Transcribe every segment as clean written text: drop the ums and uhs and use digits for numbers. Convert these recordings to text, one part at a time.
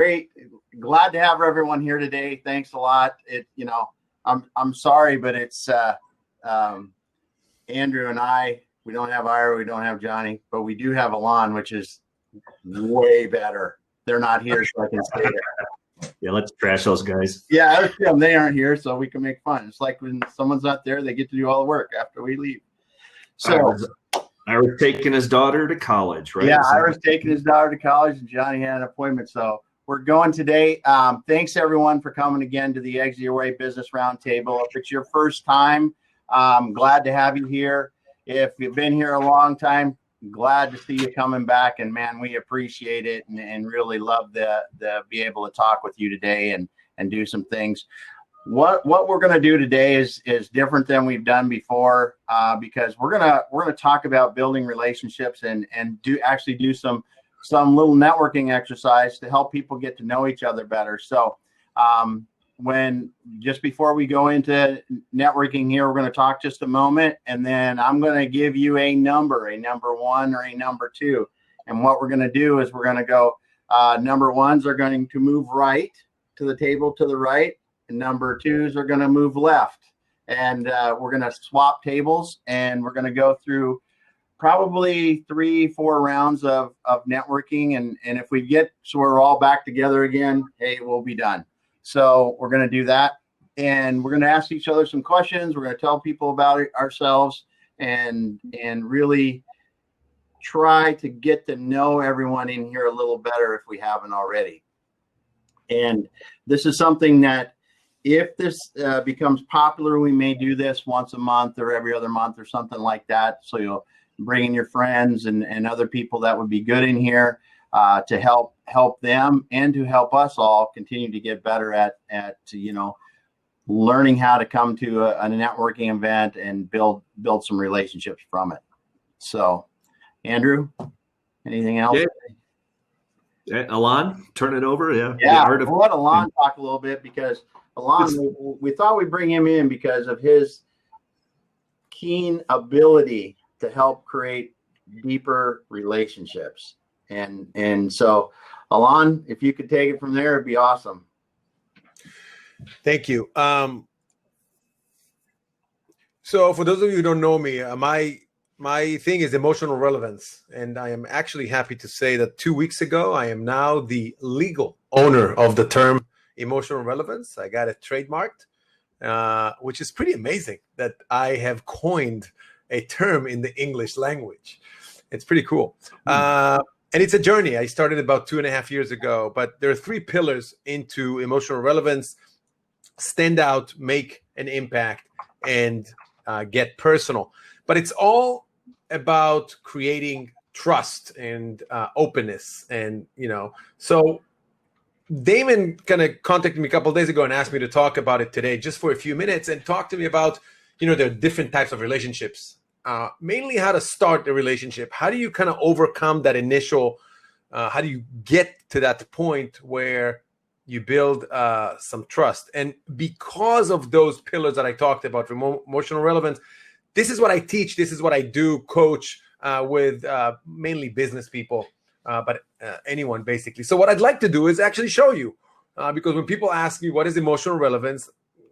Great. Glad to have everyone here today. Thanks a lot. I'm sorry, but it's Andrew and I. We don't have Ira, we don't have Johnny, but we do have Alon, which is way better. They're not here, so I can say it. Yeah, let's trash those guys. Yeah, they aren't here, so we can make fun. It's like when someone's not there, they get to do all the work after we leave. So Ira's taking his daughter to college, right? Yeah, Ira's taking his daughter to college, and Johnny had an appointment, so we're going today. Thanks, everyone, for coming again to the Exit Your Way Business Roundtable. If it's your first time, glad to have you here. If you've been here a long time, glad to see you coming back. And, man, we appreciate it and really love the be able to talk with you today and do some things. What we're going to do today is different than we've done before because we're gonna talk about building relationships and do some little networking exercise to help people get to know each other better. So just before we go into networking here, we're going to talk just a moment, and then I'm going to give you a number one or a number two. And what we're going to do is we're going to go, number ones are going to move right to the table to the right, and number twos are going to move left. And we're going to swap tables, and we're going to go through probably 3-4 rounds of networking. And if we get so we're all back together again, hey, we'll be done. So we're going to do that. And we're going to ask each other some questions. We're going to tell people about ourselves and really try to get to know everyone in here a little better if we haven't already. And this is something that if this becomes popular, we may do this once a month or every other month or something like that. So you'll bring in your friends and other people that would be good in here to help them and to help us all continue to get better at learning how to come to a networking event and build some relationships from it. So, Andrew, anything else? Yeah. Alon, turn it over. Yeah. We'll let Alon talk a little bit because Alon, we thought we'd bring him in because of his keen ability to help create deeper relationships. And so, Alon, if you could take it from there, it'd be awesome. Thank you. So for those of you who don't know me, my thing is emotional relevance. And I am actually happy to say that 2 weeks ago, I am now the legal owner of the term emotional relevance. I got it trademarked, which is pretty amazing that I have coined a term in the English language. It's pretty cool. And it's a journey. I started about 2.5 years ago, but there are 3 pillars into emotional relevance: stand out, make an impact, and get personal. But it's all about creating trust and openness. And, so Damon kind of contacted me a couple of days ago and asked me to talk about it today just for a few minutes and talk to me about, there are different types of relationships. Mainly how to start the relationship. How do you kind of overcome that initial, how do you get to that point where you build some trust? And because of those pillars that I talked about for emotional relevance, this is what I teach. This is what I do, coach with mainly business people, but anyone basically. So what I'd like to do is actually show you, because when people ask me what is emotional relevance,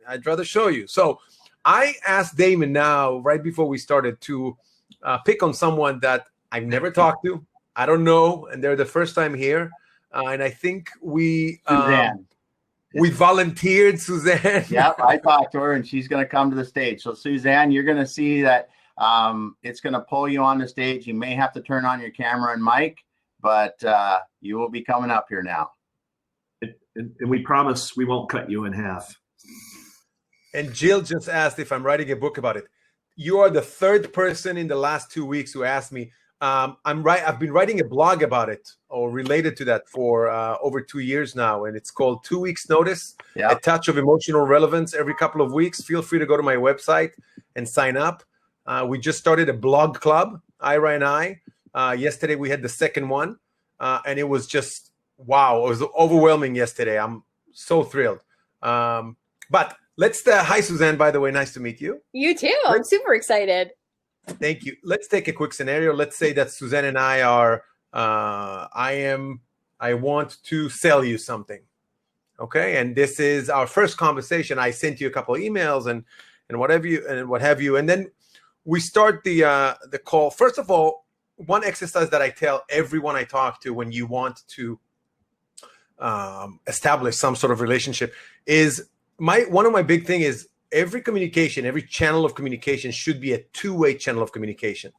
I'd rather show you. So I asked Damon now, right before we started, to pick on someone that I've never talked to. I don't know, and they're the first time here. And I think we volunteered Suzanne. Yep, I talked to her, and she's going to come to the stage. So, Suzanne, you're going to see that it's going to pull you on the stage. You may have to turn on your camera and mic, but you will be coming up here now. And we promise we won't cut you in half. And Jill just asked if I'm writing a book about it. You are the third person in the last 2 weeks who asked me. I've been writing a blog about it or related to that for over 2 years now, and it's called 2 Weeks Notice, A Touch of Emotional Relevance every couple of weeks. Feel free to go to my website and sign up. We just started a blog club, Ira and I. Yesterday we had the second one, and it was just, wow. It was overwhelming yesterday. I'm so thrilled. But let's, hi, Suzanne, by the way. Nice to meet you. You too. I'm super excited. Thank you. Let's take a quick scenario. Let's say that Suzanne and I are, I am I want to sell you something. Okay, and this is our first conversation. I sent you a couple of emails and what have you, and then we start the call. First of all, one exercise that I tell everyone I talk to when you want to establish some sort of relationship is one of my big thing is every communication, every channel of communication should be a two-way channel of communication,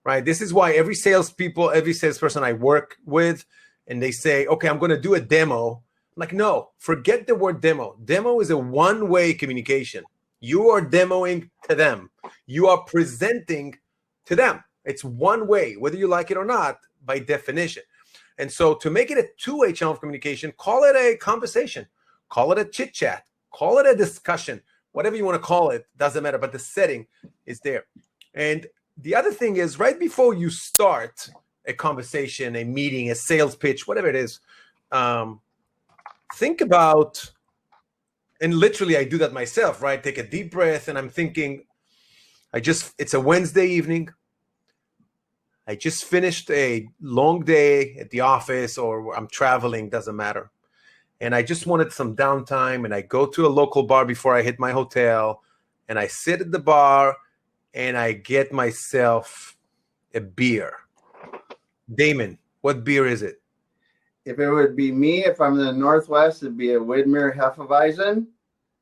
right? This is why every salesperson I work with, and they say, okay, I'm going to do a demo. I'm like, no, forget the word demo. Demo is a one-way communication. You are demoing to them. You are presenting to them. It's one way, whether you like it or not, by definition. And so to make it a two-way channel of communication, call it a conversation, call it a chit-chat, call it a discussion, whatever you want to call it, doesn't matter, but the setting is there. And the other thing is right before you start a conversation, a meeting, a sales pitch, whatever it is, think about, and literally I do that myself, right? Take a deep breath and I'm thinking, it's a Wednesday evening. I just finished a long day at the office or I'm traveling, doesn't matter. And I just wanted some downtime and I go to a local bar before I hit my hotel and I sit at the bar and I get myself a beer. Damon, what beer is it? If it would be me, if I'm in the Northwest, it'd be a Widmer Hefeweizen.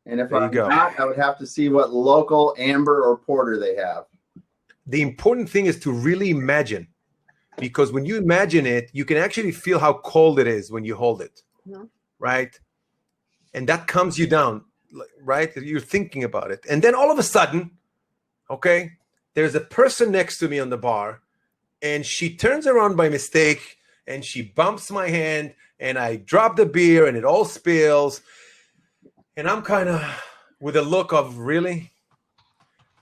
And if I'm not, I would have to see what local amber or porter they have. The important thing is to really imagine, because when you imagine it, you can actually feel how cold it is when you hold it, right? And that calms you down, right? You're thinking about it. And then all of a sudden, okay, there's a person next to me on the bar, and she turns around by mistake, and she bumps my hand, and I drop the beer, and it all spills. And I'm kind of with a look of, really?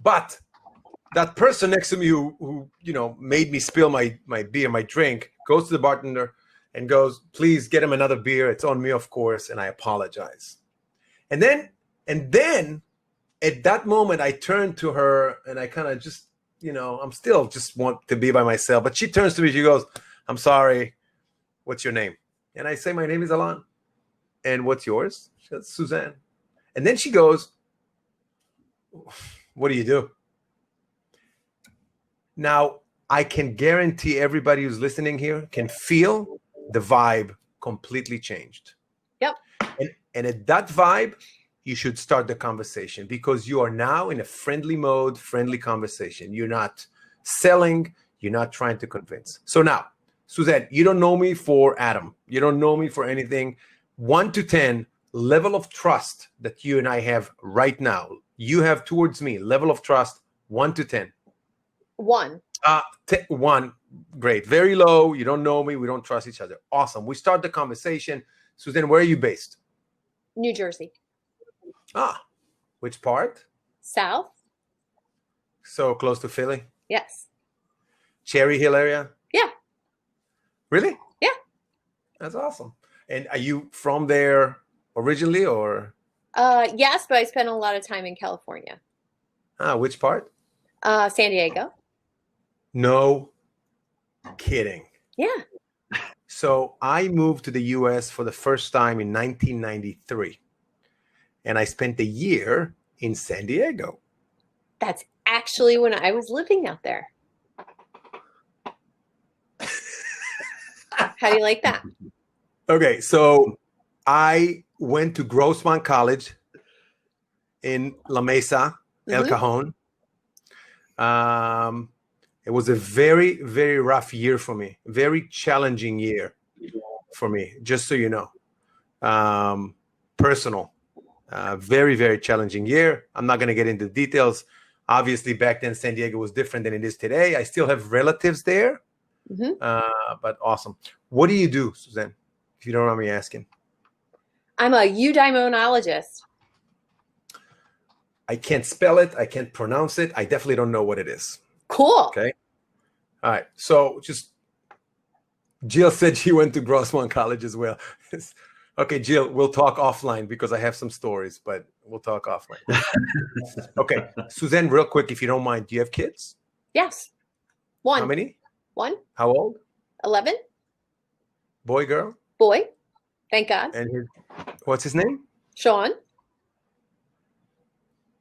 But that person next to me who made me spill my beer, my drink, goes to the bartender and goes, please get him another beer. It's on me, of course, and I apologize. And then at that moment, I turn to her and I kind of just, I'm still just want to be by myself. But she turns to me, she goes, I'm sorry, what's your name? And I say, my name is Alon. And what's yours? She goes, Suzanne. And then she goes, what do you do? Now, I can guarantee everybody who's listening here can feel the vibe completely changed. Yep. And at that vibe, you should start the conversation because you are now in a friendly mode, friendly conversation. You're not selling. You're not trying to convince. So now, Suzanne, you don't know me for Adam. You don't know me for anything. 1 to 10, level of trust that you and I have right now. You have towards me, level of trust, 1 to 10. 1. 1. Great. Very low. You don't know me. We don't trust each other. Awesome. We start the conversation. Suzanne, where are you based? New Jersey. Which part? South. So close to Philly? Yes. Cherry Hill area? Yeah. Really? Yeah. That's awesome. And are you from there originally or? Yes, but I spent a lot of time in California. Which part? San Diego. No kidding. Yeah. So I moved to the U.S. for the first time in 1993. And I spent a year in San Diego. That's actually when I was living out there. How do you like that? Okay, so I went to Grossmont College in La Mesa, El Cajon. It was a very, very rough year for me. Very challenging year for me, just so you know. Personal. Very, very challenging year. I'm not going to get into details. Obviously, back then, San Diego was different than it is today. I still have relatives there, but awesome. What do you do, Suzanne, if you don't mind me asking? I'm a eudaimonologist. I can't spell it. I can't pronounce it. I definitely don't know what it is. Cool. Okay. All right. So Jill said she went to Grossmont College as well. Okay, Jill, we'll talk offline because I have some stories, but we'll talk offline. Okay. Suzanne, real quick, if you don't mind, do you have kids? Yes. 1. How many? 1. How old? 11. Boy, girl? boy. Thank God. And what's his name? Sean.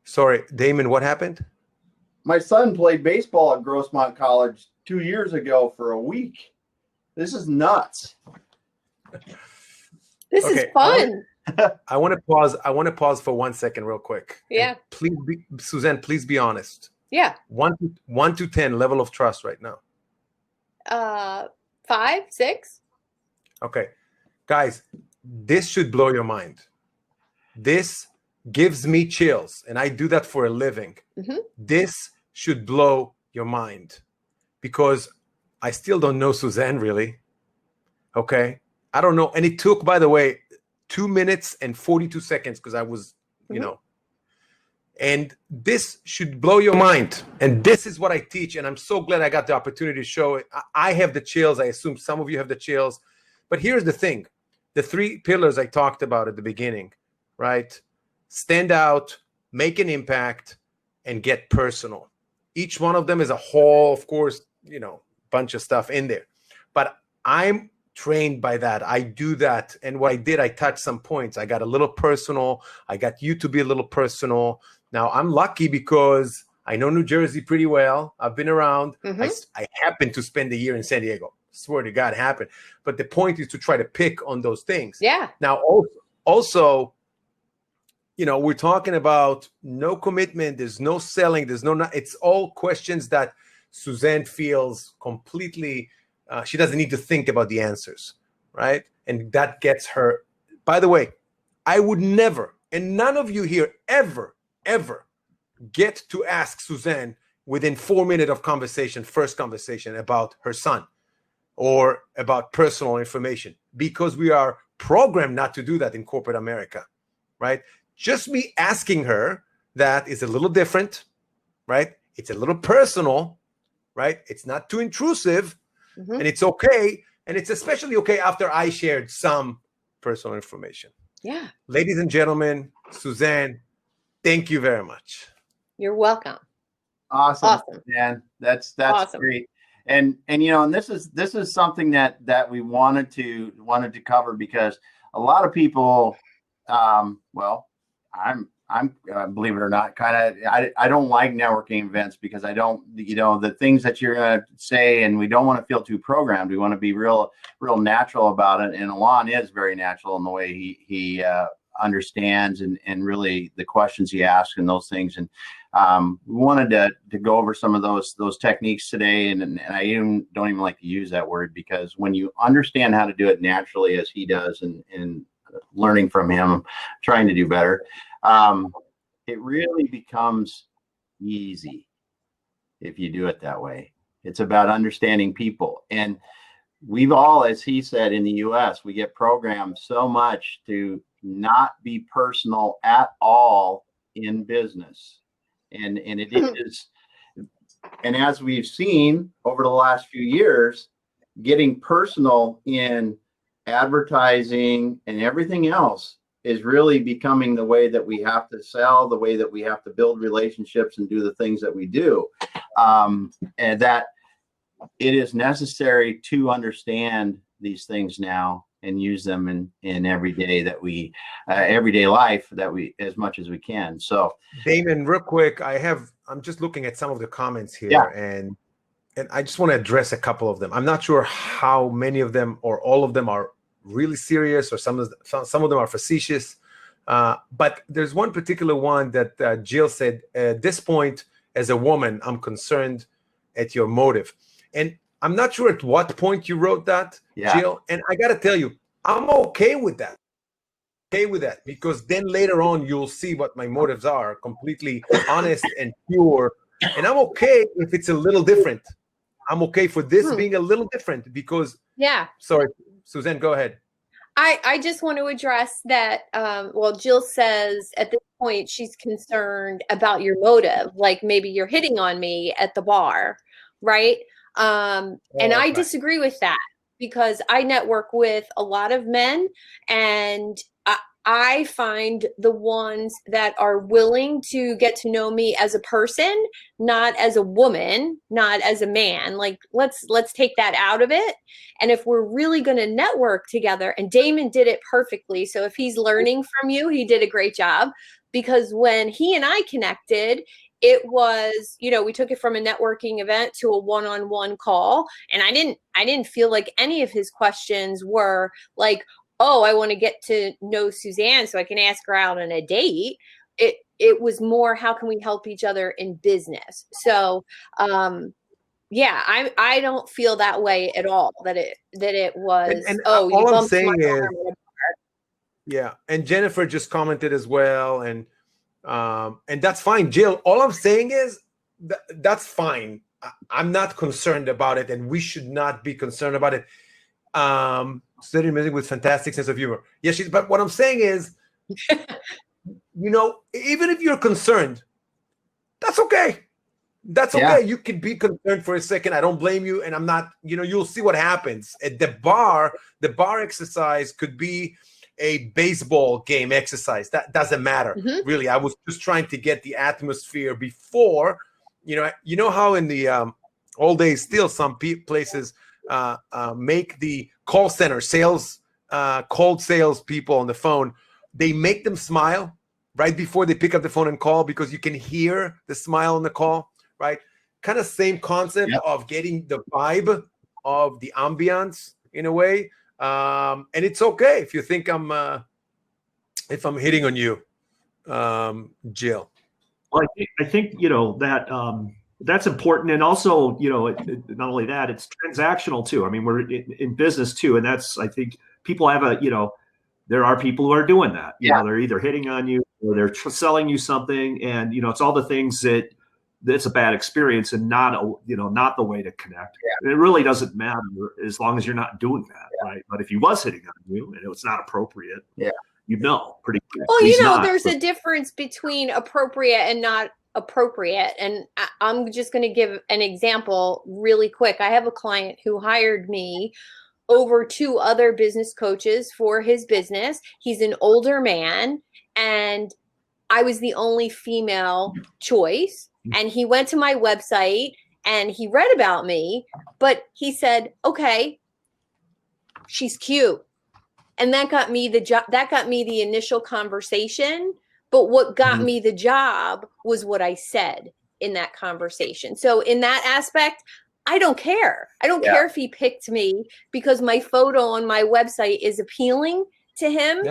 Sorry, Damon, what happened? My son played baseball at Grossmont College 2 years ago for a week. This is nuts. This is fun. I want to pause. I want to pause for 1 second, real quick. Yeah. And Suzanne, please be honest. Yeah. 1 to 10 level of trust right now. 5, 6. Okay, guys, this should blow your mind. This gives me chills, and I do that for a living. Mm-hmm. This should blow your mind because I still don't know Suzanne really. Okay, I don't know, and it took, by the way, 2 minutes and 42 seconds because I was, and this should blow your mind. And this is what I teach, and I'm so glad I got the opportunity to show it. I have the chills. I assume some of you have the chills, but here's the thing: the 3 pillars I talked about at the beginning, right? Stand out, make an impact, and get personal. Each one of them is a whole, of course, bunch of stuff in there. But I'm trained by that. I do that. And what I did, I touched some points. I got a little personal. I got you to be a little personal. Now, I'm lucky because I know New Jersey pretty well. I've been around. Mm-hmm. I happened to spend a year in San Diego. Swear to God, happened. But the point is to try to pick on those things. Yeah. Now, also, we're talking about no commitment. There's no selling. It's all questions that Suzanne feels completely, she doesn't need to think about the answers, right? And that gets her. By the way, I would never, and none of you here ever get to ask Suzanne within 4 minutes of first conversation about her son or about personal information, because we are programmed not to do that in corporate America, right? Just me asking her that is a little different, right? It's a little personal, right? It's not too intrusive, and it's okay. And it's especially okay after I shared some personal information. Yeah. Ladies and gentlemen, Suzanne, thank you very much. You're welcome. Awesome. Man. That's awesome. Great. And this is something that we wanted to cover, because a lot of people, I'm believe it or not, I don't like networking events because I don't, the things that you're going to say, and we don't want to feel too programmed. We want to be real natural about it. And Alon is very natural in the way he understands and really the questions he asks and those things. And we wanted to go over some of those techniques today. And I don't even like to use that word, because when you understand how to do it naturally as he does, and learning from him, trying to do better, it really becomes easy if you do it that way. It's about understanding people. And we've all, as he said, in the US, we get programmed so much to not be personal at all in business. And it is, and as we've seen over the last few years, getting personal in advertising and everything else is really becoming the way that we have to sell, the way that we have to build relationships and do the things that we do. And that it is necessary to understand these things now and use them in everyday life that we, as much as we can. So Damon, real quick, I'm just looking at some of the comments here, yeah. and I just want to address a couple of them. I'm not sure how many of them or all of them are really serious, or some of them are facetious. But there's one particular one that Jill said, at this point, as a woman, I'm concerned at your motive. And I'm not sure at what point you wrote that, yeah. Jill. And I got to tell you, I'm okay with that. Because then later on, you'll see what my motives are, completely honest and pure. And I'm okay if it's a little different. I'm okay for this being a little different because. Yeah. Sorry, Suzanne, go ahead. I just want to address that. Jill says at this point she's concerned about your motive, like maybe you're hitting on me at the bar, right? And I disagree with that, because I network with a lot of men, and I find the ones that are willing to get to know me as a person, not as a woman, not as a man. Like let's take that out of it. And if we're really going to network together, and Damon did it perfectly. So if he's learning from you, he did a great job, because when he and I connected, it was, we took it from a networking event to a one-on-one call, and I didn't feel like any of his questions were like, oh, I want to get to know Suzanne so I can ask her out on a date. It was more, how can we help each other in business? So, yeah, I don't feel that way at all. That it was, And oh, you all I'm bumped my saying is, arm. yeah. And Jennifer just commented as well, and that's fine, Jill. All I'm saying is that's fine. I'm not concerned about it, and we should not be concerned about it. Studying music with fantastic sense of humor. Yes, but what I'm saying is, even if you're concerned, that's okay. That's okay. Yeah. You can be concerned for a second. I don't blame you. And I'm not, you'll see what happens. At the bar exercise could be a baseball game exercise. That doesn't matter. Mm-hmm. Really. I was just trying to get the atmosphere before, how in the old days, still some places make the call center sales, cold sales people on the phone, they make them smile right before they pick up the phone and call, because you can hear the smile on the call, right? Kind of same concept of getting the vibe of the ambiance in a way. And it's okay if you think if I'm hitting on you, Jill. Well, I think that that's important, and also not only that, it's transactional too. I mean, we're in business too, and that's, I think people have there are people who are doing that. They're either hitting on you or they're selling you something, and it's all the things that's a bad experience and not not the way to connect. It really doesn't matter as long as you're not doing that, right? But if he was hitting on you and it was not appropriate, pretty quick. Well, there's a difference between appropriate and not appropriate. And I'm just going to give an example really quick. I have a client who hired me over 2 other business coaches for his business. He's an older man, and I was the only female choice. And he went to my website and he read about me, but he said, okay, she's cute. And that got me the job. That got me the initial conversation. But what got me the job was what I said in that conversation. So in that aspect, I don't care. I don't care if he picked me because my photo on my website is appealing to him.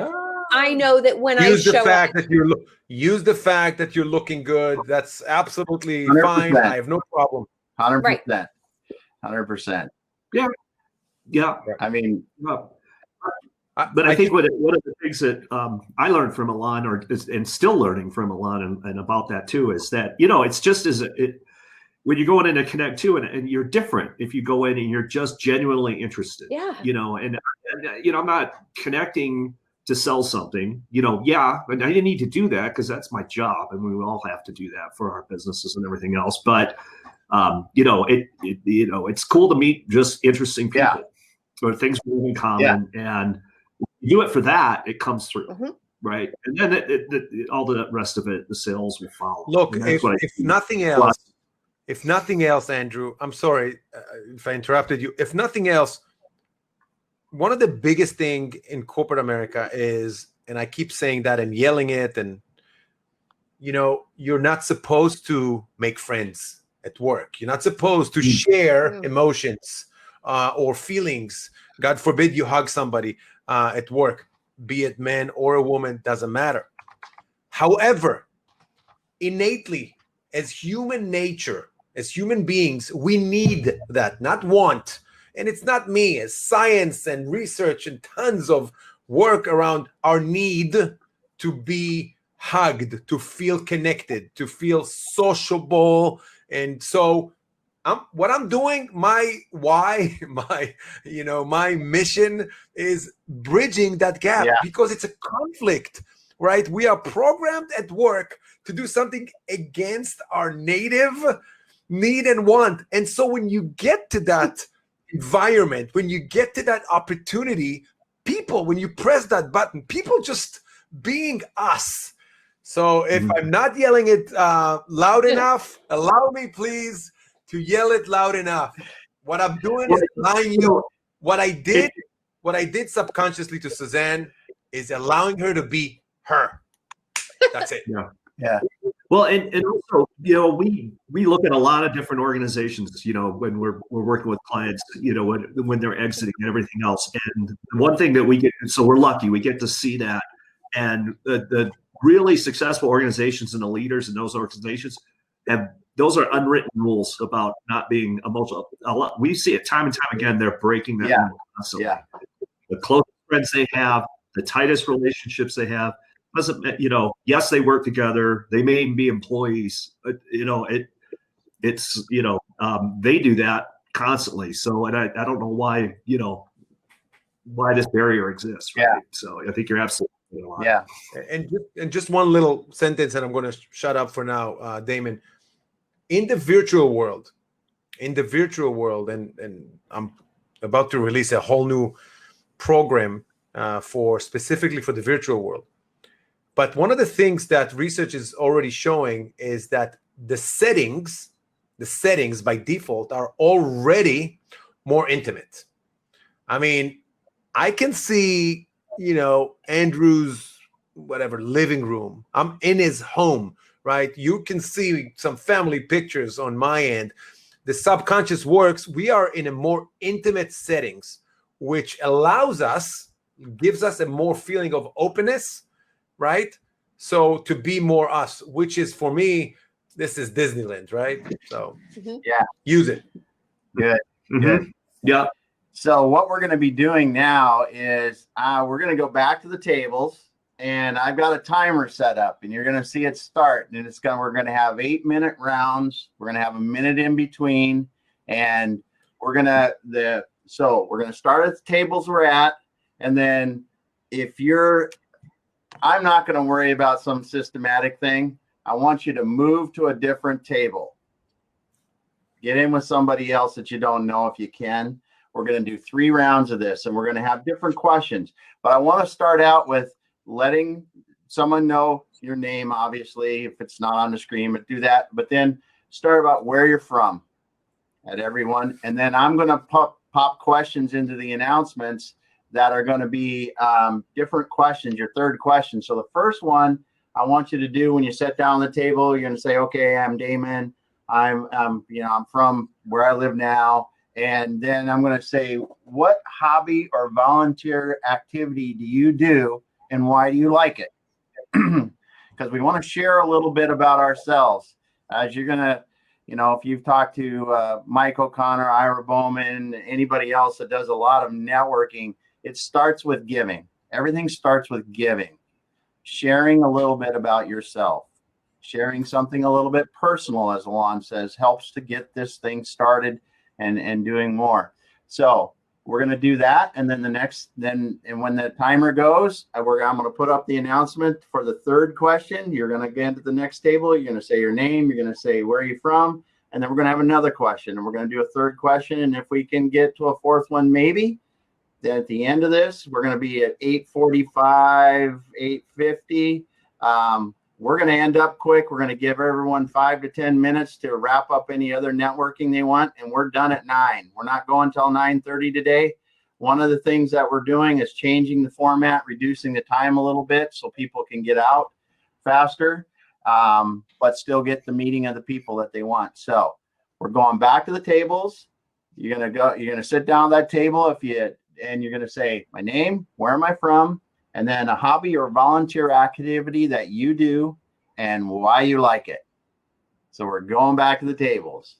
I know that when use I the show fact up, that use the fact that you're looking good. That's absolutely 100%. fine. I have no problem. 100%. 100%. Yeah. I mean, but I think one of the things that I learned from Alon, and still learning from Alon, and about that too, is that it's just when you're going in to connect too, and you're different if you go in and you're just genuinely interested. And I'm not connecting to sell something. And I didn't need to do that because that's my job, and we all have to do that for our businesses and everything else. But it's cool to meet just interesting people or things we have in common, and you do it for that, it comes through, right? And then all the rest of it, the sales will follow. Look, if nothing else, Andrew, I'm sorry if I interrupted you. If nothing else, one of the biggest thing in corporate America is, and I keep saying that and yelling it, and you're not supposed to make friends at work. You're not supposed to share emotions or feelings. God forbid you hug somebody at work, be it man or a woman, doesn't matter. However, innately, as human nature, as human beings, we need that, not want. And it's not me, as science and research and tons of work around our need to be hugged, to feel connected, to feel sociable. And so what I'm doing, my mission is bridging that gap because it's a conflict, right? We are programmed at work to do something against our native need and want. And so when you get to that environment, when you get to that opportunity, when you press that button, people just being us. So if I'm not yelling it loud enough, allow me, please, to yell it loud enough. What I'm doing is allowing you. What I did subconsciously to Suzanne is allowing her to be her. That's it. Yeah. Well, and also, we look at a lot of different organizations, when we're working with clients, when they're exiting and everything else. And one thing that we get, so we're lucky, we get to see that. And the really successful organizations and the leaders in those organizations those are unwritten rules about not being emotional. We see it time and time again. They're breaking that rule constantly. Yeah. The closest friends they have, the tightest relationships they have, doesn't, yes, they work together. They may even be employees, but it's they do that constantly. So, and I don't know why, why this barrier exists. Right? Yeah. So I think you're absolutely right. Yeah. And just one little sentence, and I'm going to shut up for now, Damon. In the virtual world, and I'm about to release a whole new program specifically for the virtual world. But one of the things that research is already showing is that the settings by default are already more intimate. I mean, I can see, Andrew's living room. I'm in his home, right? You can see some family pictures on my end. The subconscious works. We are in a more intimate settings, which gives us a more feeling of openness, right? So to be more us, which is, for me, this is Disneyland, right? So use it. Good. Good. Yeah. So what we're going to be doing now is we're going to go back to the tables, and I've got a timer set up, and you're going to see it start. And we're going to have 8-minute rounds. We're going to have a minute in between, and we're going to start at the tables we're at, and then I'm not going to worry about some systematic thing. I want you to move to a different table. Get in with somebody else that you don't know if you can. We're going to do 3 rounds of this, and we're going to have different questions. But I want to start out with letting someone know your name, obviously, if it's not on the screen, but do that. But then start about where you're from at everyone. And then I'm going to pop questions into the announcements that are going to be different questions, your third question. So the first one I want you to do when you sit down at the table, you're going to say, okay, I'm Damon. I'm from where I live now. And then I'm going to say, what hobby or volunteer activity do you do and why do you like it? Because we want to share a little bit about ourselves. As you're going to, if you've talked to Mike O'Connor, Ira Bowman, anybody else that does a lot of networking, it starts with giving. Everything starts with giving. Sharing a little bit about yourself. Sharing something a little bit personal, as Alon says, helps to get this thing started and doing more. So we're going to do that. And then when the timer goes, I'm going to put up the announcement for the third question. You're going to get to the next table. You're going to say your name. You're going to say, where are you from? And then we're going to have another question. And we're going to do a third question. And if we can get to a fourth one, maybe, then at the end of this, we're going to be at 8:45, 8:50. We're going to end up quick. We're going to give everyone 5 to 10 minutes to wrap up any other networking they want, and we're done at 9. We're not going till 9:30 today. One of the things that we're doing is changing the format, reducing the time a little bit so people can get out faster, but still get the meeting of the people that they want. So we're going back to the tables. You're going to sit down at that table and you're going to say, my name, where am I from? And then a hobby or volunteer activity that you do and why you like it. So we're going back to the tables.